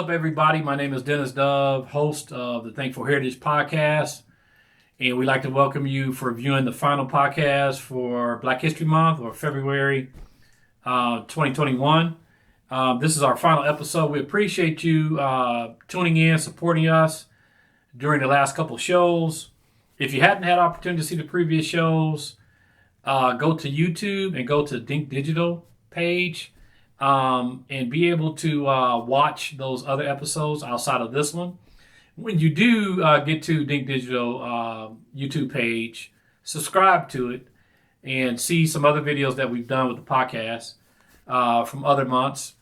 up, everybody? My name is Dennis Dove, host of the Thankful Heritage Podcast, and we'd like to welcome you for viewing the final podcast for Black History Month, or February 2021. This is our final episode. We appreciate you tuning in, supporting us during the last couple of shows. If you hadn't had opportunity to see the previous shows, go to YouTube and go to Think Digital page. And be able to watch those other episodes outside of this one. When you do get to Dink Digital YouTube page, subscribe to it and see some other videos that we've done with the podcast from other months,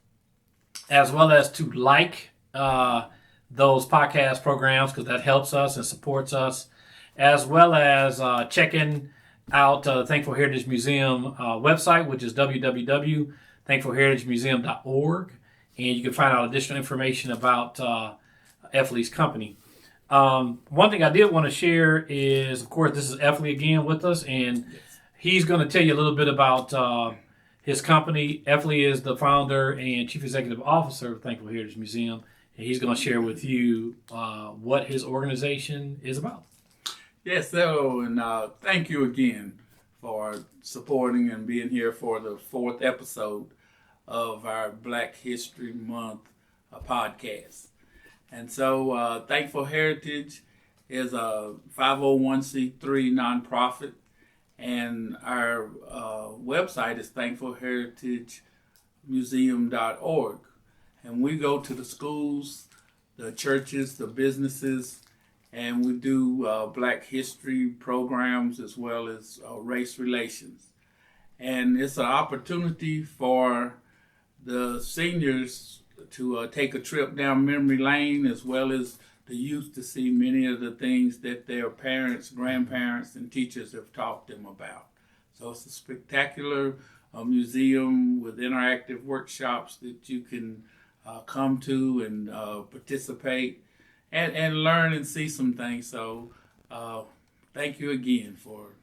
as well as to like those podcast programs, because that helps us and supports us, as well as checking out the Thankful Heritage Museum website, which is www.thankfulheritagemuseum.org, and you can find out additional information about Effley's company. One thing I did want to share is, of course, this is Effley again with us, and he's going to tell you a little bit about his company. Effley is the founder and chief executive officer of Thankful Heritage Museum, and he's going to share with you what his organization is about. Yes, so, and thank you again for supporting and being here for the fourth episode of our Black History Month podcast. And so Thankful Heritage is a 501c3 nonprofit, and our website is thankfulheritagemuseum.org. And we go to the schools, the churches, the businesses, and we do Black history programs as well as race relations. And it's an opportunity for the seniors to take a trip down memory lane, as well as the youth to see many of the things that their parents, grandparents, and teachers have taught them about. So it's a spectacular museum with interactive workshops that you can come to and participate and learn and see some things. So thank you again for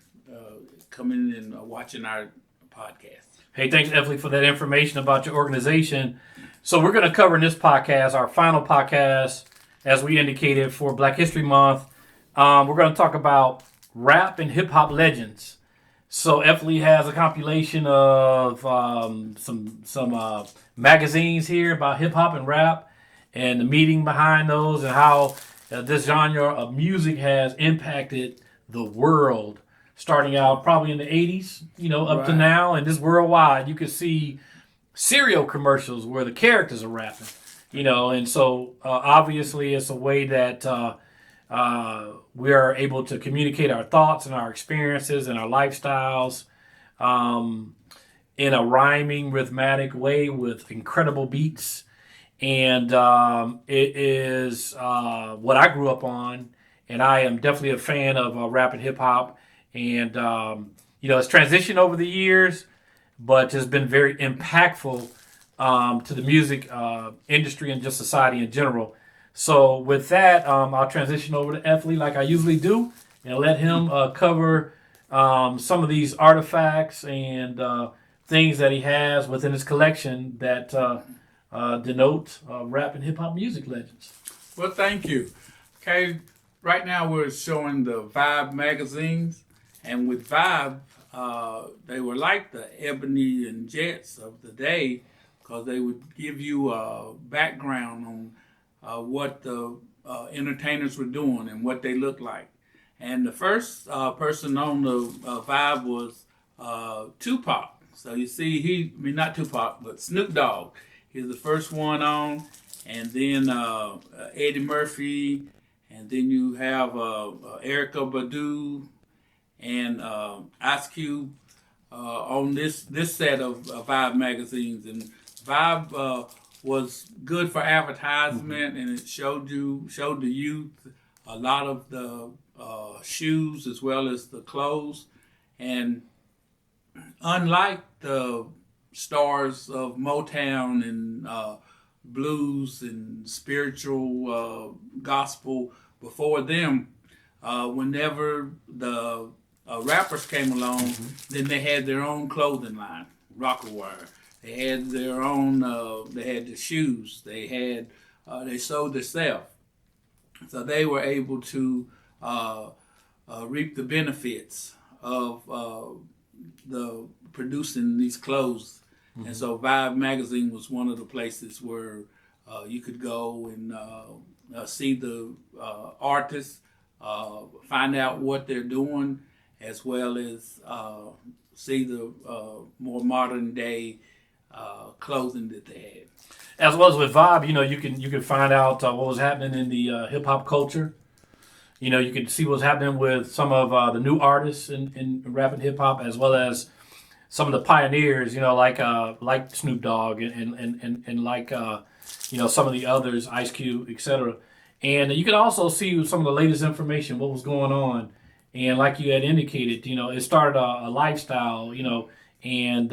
coming and watching our podcast. Hey, thanks, Effley, for that information about your organization. So we're going to cover in this podcast, our final podcast, as we indicated, for Black History Month. We're going to talk about rap and hip-hop legends. So Effley has a compilation of some magazines here about hip-hop and rap, and the meaning behind those, and how this genre of music has impacted the world, starting out probably in the 80s, up to now, and just worldwide. You can see cereal commercials where the characters are rapping, and so obviously it's a way that we are able to communicate our thoughts and our experiences and our lifestyles in a rhyming, rhythmic way with incredible beats. And it is what I grew up on, and I am definitely a fan of rap and hip hop. And it's transitioned over the years, but has been very impactful to the music industry and just society in general. So with that, I'll transition over to Effley like I usually do, and let him cover some of these artifacts and things that he has within his collection that denote rap and hip-hop music legends. Well, thank you. Okay, right now we're showing the Vibe magazines, and with Vibe, they were like the Ebony and Jets of the day, because they would give you a background on what the entertainers were doing and what they looked like. And the first person on the Vibe was Tupac. So you see, not Tupac, but Snoop Dogg. He's the first one on, and then Eddie Murphy, and then you have Erykah Badu and Ice Cube on this set of Vibe magazines. And Vibe was good for advertisement, and it showed the youth a lot of the shoes as well as the clothes. And unlike the stars of Motown and blues and spiritual gospel before them, whenever the rappers came along, then they had their own clothing line, Rockawire. They had their own, they had the shoes, they had they sold themselves. So they were able to reap the benefits of the producing these clothes. Mm-hmm. And so Vibe magazine was one of the places where you could go and see the artists, find out what they're doing, as well as see the more modern day clothing that they had. As well as with Vibe, you can find out what was happening in the hip hop culture. You can see what's happening with some of the new artists in rap and hip hop, as well as some of the pioneers. Like Snoop Dogg and like some of the others, Ice Cube, etc. And you can also see some of the latest information, what was going on. And like you had indicated, it started a lifestyle, and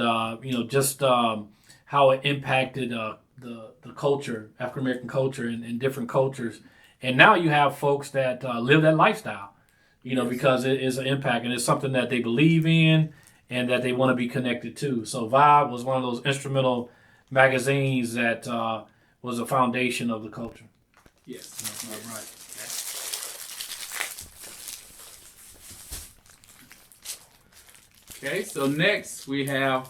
just how it impacted the culture, African American culture, and different cultures. And now you have folks that live that lifestyle, yes. Because it is an impact and it's something that they believe in and that they want to be connected to. So Vibe was one of those instrumental magazines that was a foundation of the culture. Yes, all right. Okay, so next we have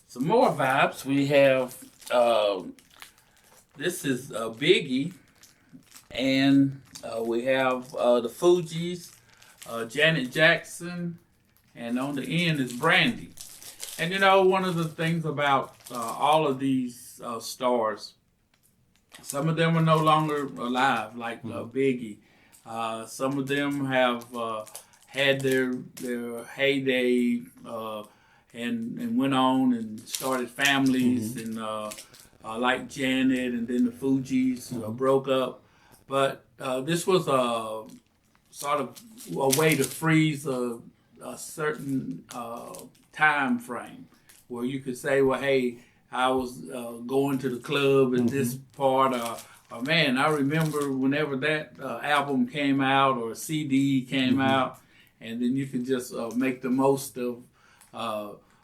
some more Vibes. We have, this is Biggie, and we have the Fugees, Janet Jackson, and on the end is Brandy. And one of the things about all of these stars, some of them are no longer alive, like Biggie. Some of them have had their heyday and went on and started families, and like Janet, and then the Fugees broke up. But this was a sort of a way to freeze a certain time frame where you could say, well, hey, I was going to the club at this part, or man, I remember whenever that album came out or CD came out, and then you can just make the most of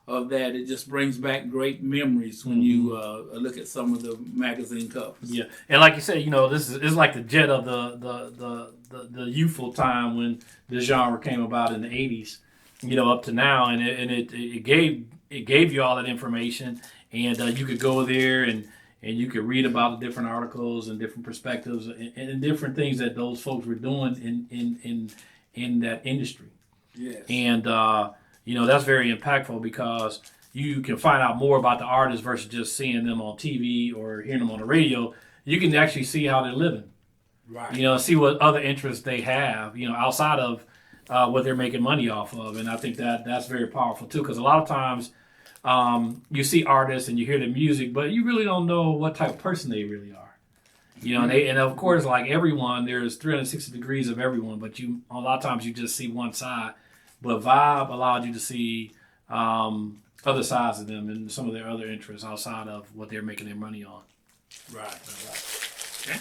that. It just brings back great memories when you look at some of the magazine covers. Yeah, and like you said, this is like the jet of the youthful time when the genre came about in the '80s, up to now, and it gave you all that information, and you could go there and you could read about the different articles and different perspectives and different things that those folks were doing in that industry. Yes. And that's very impactful because you can find out more about the artists versus just seeing them on TV or hearing them on the radio. You can actually see how they're living. Right. See what other interests they have, outside of what they're making money off of. And I think that's very powerful too, because a lot of times you see artists and you hear the music, but you really don't know what type of person they really are. And of course, like everyone, there's 360 degrees of everyone, but a lot of times you just see one side. But Vibe allowed you to see other sides of them and some of their other interests outside of what they're making their money on. Right. Okay.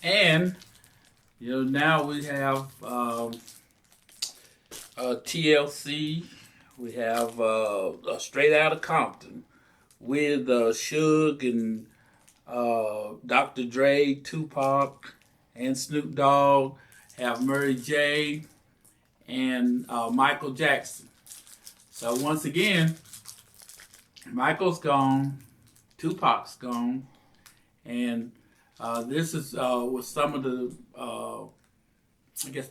And now we have TLC. We have Straight Outta Compton with Suge and Dr. Dre, Tupac, and Snoop Dogg. Have Mary J. and Michael Jackson. So once again, Michael's gone, Tupac's gone, and this is with some of the,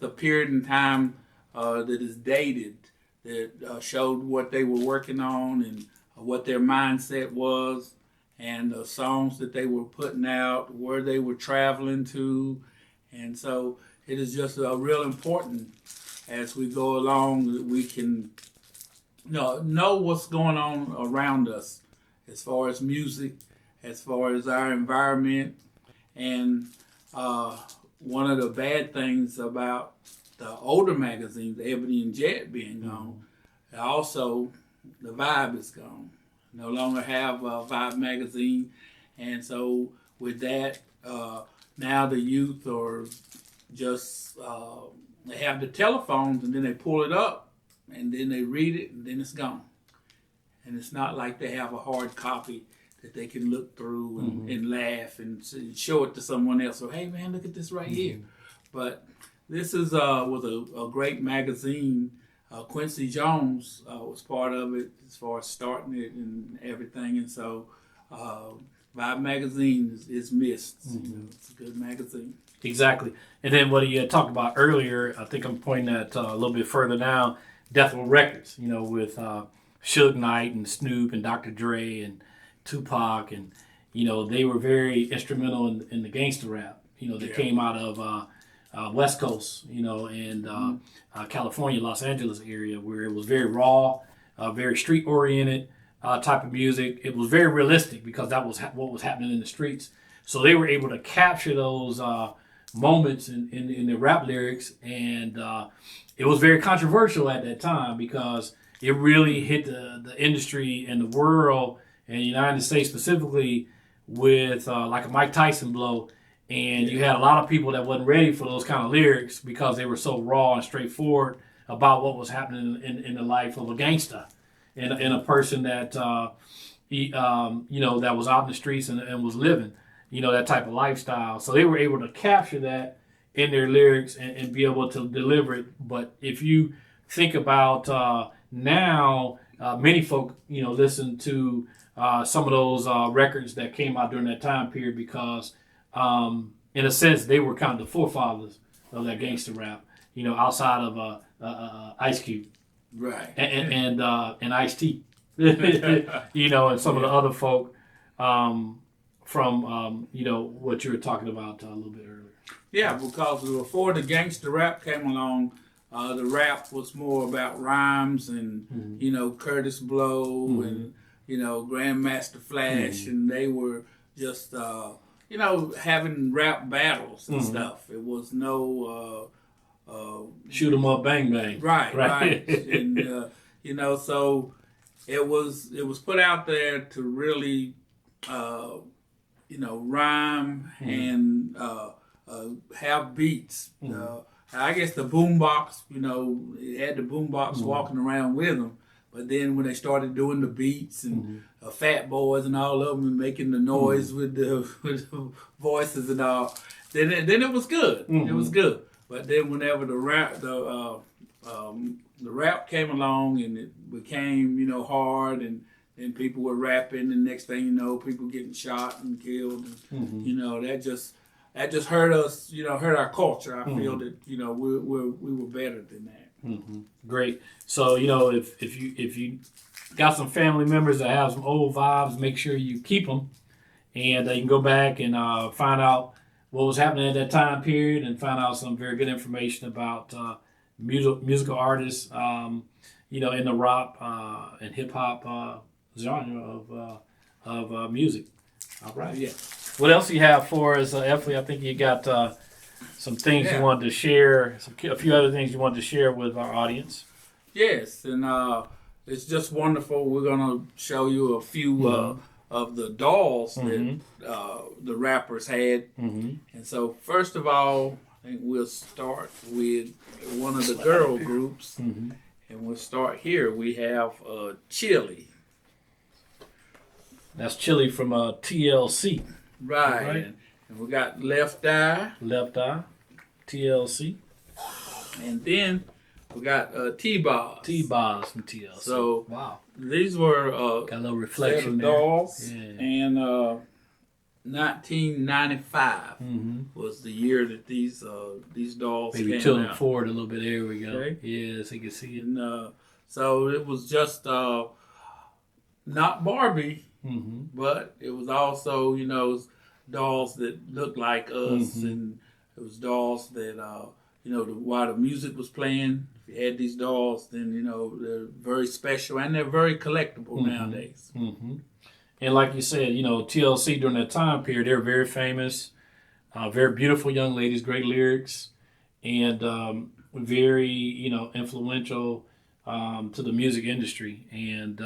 the period in time that is dated that showed what they were working on and what their mindset was, and the songs that they were putting out, where they were traveling to, and so it is just real important as we go along that we can know what's going on around us as far as music, as far as our environment. And one of the bad things about the older magazines, Ebony and Jet being gone, also the Vibe is gone. No longer have a Vibe magazine. And so with that, now the youth are just, they have the telephones and then they pull it up and then they read it and then it's gone. And it's not like they have a hard copy that they can look through and laugh and show it to someone else. So, hey man, look at this right here. But this is was a great magazine. Quincy Jones was part of it as far as starting it and everything. And so Vibe magazine is missed. It's a good magazine. Exactly. And then what you had talked about earlier, I think I'm pointing at a little bit further down, Death Row Records, with Suge Knight and Snoop and Dr. Dre and Tupac. And, they were very instrumental in the gangster rap, that came out of West Coast, and California, Los Angeles area, where it was very raw, very street-oriented type of music. It was very realistic because that was what was happening in the streets. So they were able to capture those moments in the rap lyrics, and it was very controversial at that time because it really hit the industry and the world and the United States specifically with like a Mike Tyson blow. And you had a lot of people that wasn't ready for those kind of lyrics because they were so raw and straightforward about what was happening in the life of a gangster and a person that that was out in the streets and was living, that type of lifestyle. So they were able to capture that in their lyrics and be able to deliver it. But if you think about now, many folk, listen to some of those records that came out during that time period because in a sense, they were kind of the forefathers of that gangster rap, outside of Ice Cube, right, and Ice-T, and some of the other folk from what you were talking about a little bit earlier. Yeah, because before the gangster rap came along, the rap was more about rhymes and Curtis Blow and Grandmaster Flash, and they were just having rap battles and stuff. It was no shoot 'em up, bang bang. Right. And so it was put out there to really rhyme and have beats. I guess the boombox, it had the boombox walking around with them. But then when they started doing the beats and Fat Boys and all of them and making the noise with the voices and all, then it was good. It was good. But then whenever the rap came along and it became hard and people were rapping and next thing you know people getting shot and killed and that just hurt us. Hurt our culture. I feel that we were better than that. Great. So if you got some family members that have some old vibes, make sure you keep them, and you can go back and find out what was happening at that time period, and find out some very good information about musical artists, in the rock and hip hop genre of music. All right. Yeah. What else you have for us, Effley? I think you got some things you wanted to share, a few other things you wanted to share with our audience. Yes, and it's just wonderful. We're going to show you a few of the dolls that the rappers had. And so first of all, I think we'll start with one of the girl groups. And we'll start here. We have Chili. That's Chili from TLC. Right. And we got Left Eye. Left Eye, TLC. And then we got T-Boz. T-Boz from TLC. So wow, these were got a little reflection set of dolls. Yeah. And 1995 was the year that these dolls maybe came tilting out. Forward a little bit. There we go. Okay. Yeah, so you can see it. And so it was just not Barbie, but it was also dolls that looked like us, and it was dolls that while the music was playing, if you had these dolls, then they're very special and they're very collectible nowadays. And like you said, TLC during that time period, they were very famous, very beautiful young ladies, great lyrics, and very influential to the music industry. And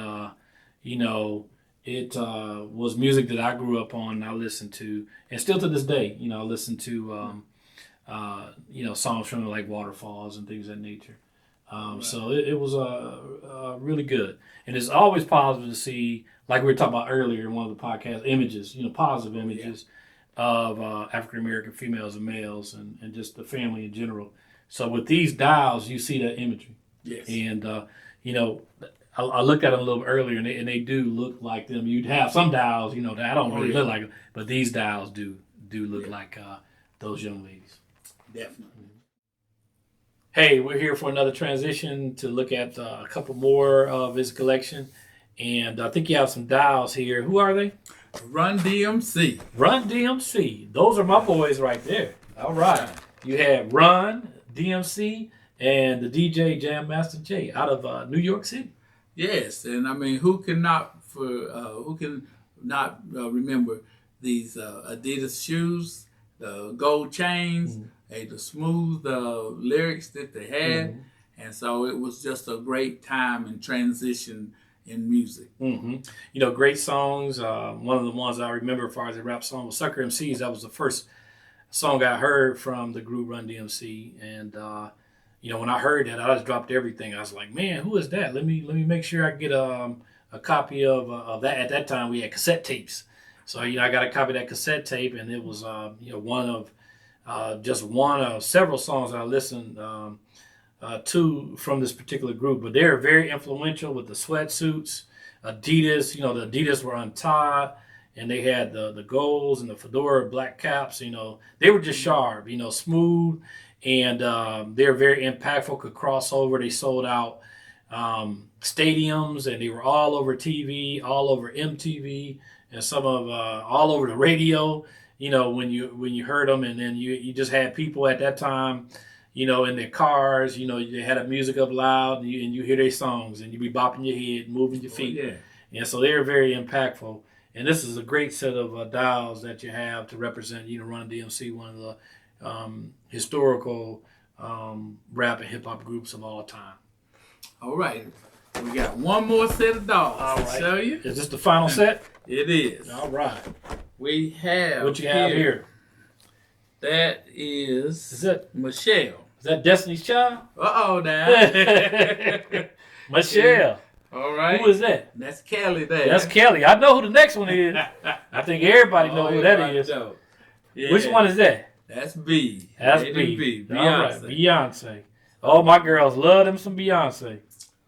it was music that I grew up on and I listened to, and still to this day, I listen to songs from like Waterfalls and things of that nature. So it was really good. And it's always positive to see, like we were talking about earlier in one of the podcast, images, positive images of African American females and males and just the family in general. So with these dials, you see that imagery. Yes. And, I looked at them a little earlier, and they do look like them. You'd have some dials, that I don't really look like them, but these dials do look like those young ladies. Definitely. Hey, we're here for another transition to look at a couple more of his collection. And I think you have some dials here. Who are they? Run DMC. Run DMC. Those are my boys right there. All right. You have Run DMC and the DJ Jam Master Jay out of New York City. Yes, and I mean, who can not remember these Adidas shoes, the gold chains, the smooth lyrics that they had, and so it was just a great time and transition in music. Great songs. One of the ones I remember as far as a rap song was Sucker MCs. That was the first song I heard from the group Run DMC, and when I heard that, I just dropped everything. I was like, man, who is that? Let me make sure I get a copy of that. At that time, we had cassette tapes. So, I got a copy of that cassette tape, and it was, one of several songs I listened to from this particular group. But they're very influential with the sweatsuits. Adidas, the Adidas were untied, and they had the golds and the fedora black caps. They were just sharp, smooth. And they're very impactful, could cross over. They sold out stadiums, and they were all over TV, all over MTV, and some of all over the radio. When you heard them, and then you just had people at that time, in their cars. They had the music up loud, and you hear their songs, and you be bopping your head, moving your feet. Oh, yeah. And so they're very impactful. And this is a great set of dials that you have to represent, Run DMC, one of the historical rap and hip hop groups of all time. All right. We got one more set of dolls to show you. Is this the final set? It is. All right. We have what you have here. That is that Michelle. Is that Destiny's Child? Uh-oh now. Michelle. All right. Who is that? That's Kelly there. That's Kelly. I know who the next one is. I think everybody knows who that is. Yeah. Which one is that? That's B. That's B. Beyonce. All right. Beyonce. Oh, my girls love them some Beyonce.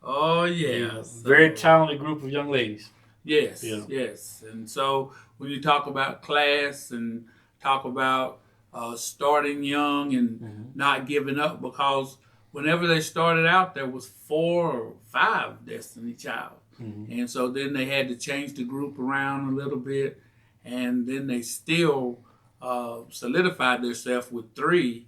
Oh, yeah. Very talented group of young ladies. Yes, yes. And so when you talk about class and talk about starting young and not giving up, because whenever they started out, there was 4 or 5 Destiny Child. And so then they had to change the group around a little bit, and then they still solidified themselves with 3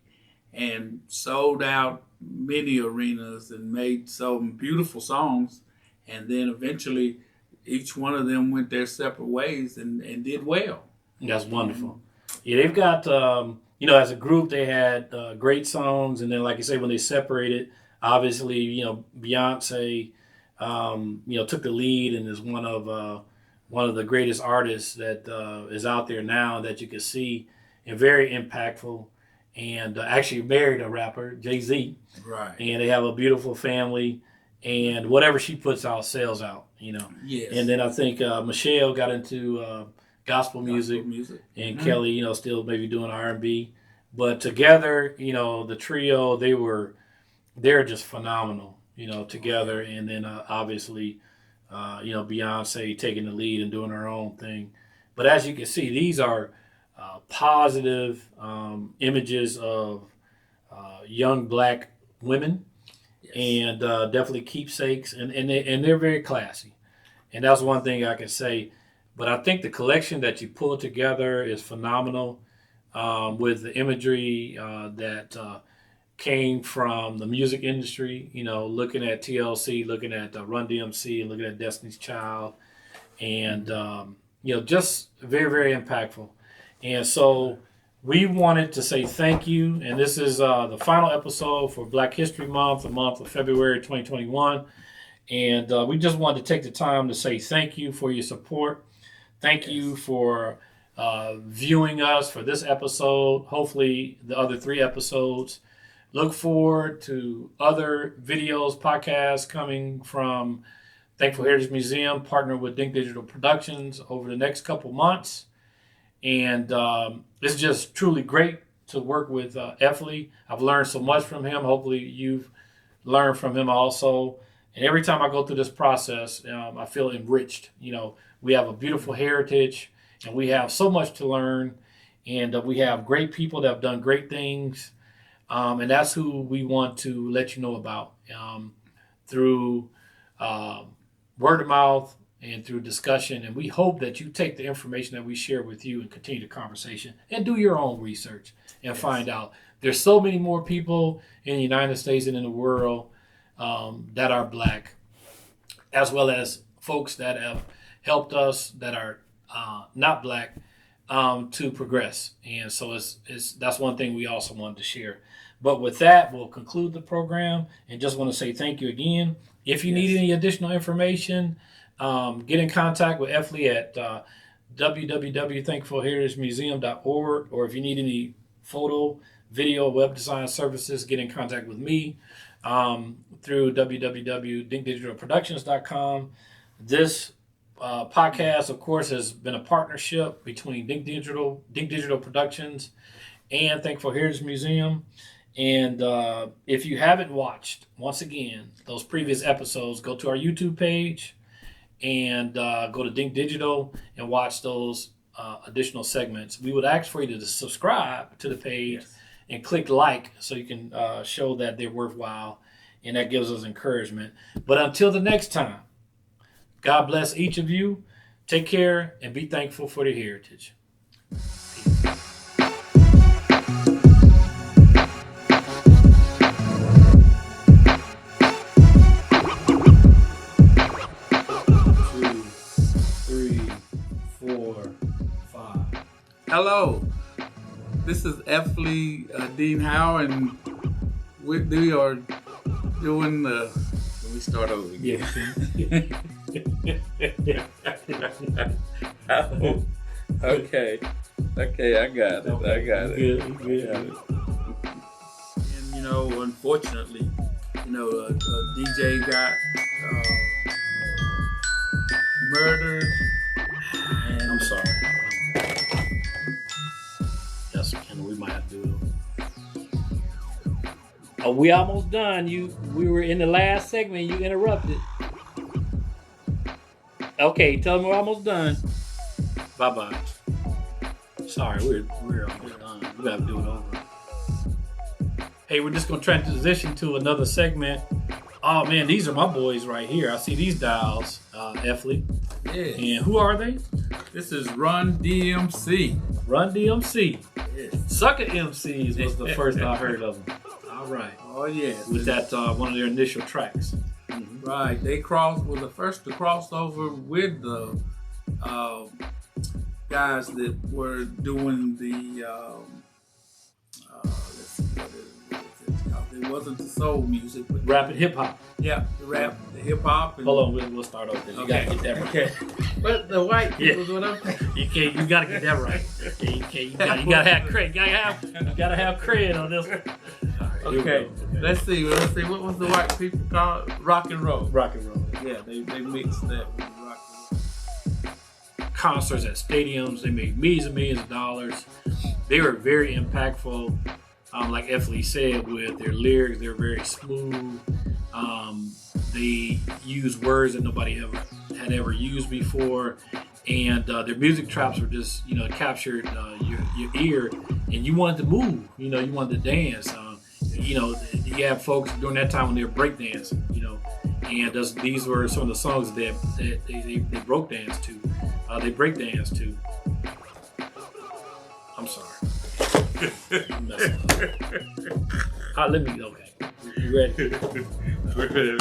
and sold out many arenas and made some beautiful songs. And then eventually each one of them went their separate ways and did well. That's wonderful. Yeah, they've got, as a group, they had great songs. And then, like you say, when they separated, obviously, Beyonce, took the lead and is one of the greatest artists that is out there now that you can see, and very impactful. And actually married a rapper, Jay-Z. Right. And they have a beautiful family. And whatever she puts out sells out, Yes. And then I think Michelle got into gospel music. And Kelly, still maybe doing R&B. But together, the trio, they're just phenomenal, together. And then obviously, Beyonce taking the lead and doing her own thing. But as you can see, these are positive images of young black women. And definitely keepsakes, and they're very classy. And that's one thing I can say. But I think the collection that you pulled together is phenomenal, with the imagery that came from the music industry, looking at TLC, looking at Run DMC, looking at Destiny's Child, and, just very, very impactful. And so we wanted to say thank you, and this is the final episode for Black History Month, the month of February 2021. And we just wanted to take the time to say thank you for your support. Thank you for viewing us for this episode. Hopefully the other 3 episodes look forward to other videos, podcasts coming from Thankful Heritage Museum, partner with Dink Digital Productions over the next couple months. And it's just truly great to work with Effley. I've learned so much from him. Hopefully you've learned from him also. And every time I go through this process, I feel enriched. We have a beautiful heritage, and we have so much to learn. And we have great people that have done great things. And that's who we want to let you know about through word of mouth and through discussion. And we hope that you take the information that we share with you and continue the conversation and do your own research and find out. There's so many more people in the United States and in the world that are Black, as well as folks that have helped us that are not Black to progress. And so that's one thing we also wanted to share. But with that, we'll conclude the program and just want to say thank you again. If you need any additional information, get in contact with Effley at www.thankfulheritagemuseum.org, or if you need any photo, video, web design services, get in contact with me through www.dinkdigitalproductions.com. This podcast, of course, has been a partnership between Dink Digital Productions and Thankful Heritage Museum. And if you haven't watched, once again, those previous episodes, go to our YouTube page and go to Dink Digital and watch those additional segments. We would ask for you to subscribe to the page and click like so you can show that they're worthwhile, and that gives us encouragement. But until the next time, God bless each of you. Take care and be thankful for the heritage. Hello, this is Effley D. Howell, and we are doing the. Let me start over again. Oh, okay, I got it. Good. And unfortunately, DJ got murdered. And I'm sorry. Yes, Kendall, we might have to do it. We almost done. We were in the last segment. You interrupted. Okay, tell them we're almost done. Bye. Sorry, we're almost done. We gotta do it over. Hey, we're just gonna transition to another segment. Oh man, these are my boys right here. I see these dials, Effley. Yeah. And who are they? This is Run DMC. Run DMC. Yes. Sucker MCs was the first I heard of them. All right. Oh yes. With that one of their initial tracks. Mm-hmm. Right. They were the first to cross over with the guys that were doing the let's see what it called. It wasn't the soul music, but Rap and hip hop. Yeah, the hip hop. Hold on, we'll start over. You gotta get that right. Okay. But the white people, what I'm You gotta get that right. You gotta have cred. You gotta have cred on this one. Right, okay. Let's see. What was the white people called? Rock and roll. Rock and roll. Yeah, they mixed that with rock and roll. Concerts at stadiums. They made millions and millions of dollars. They were very impactful. Like Effley said, with their lyrics, they're very smooth. They use words that nobody had ever used before, and their music traps were just, captured your ear, and you wanted to move. You wanted to dance. You have folks during that time when they were breakdancing. And these were some of the songs that they broke dance to. They break dance to. I'm sorry. I'm messing up. Okay. You ready? We're ready.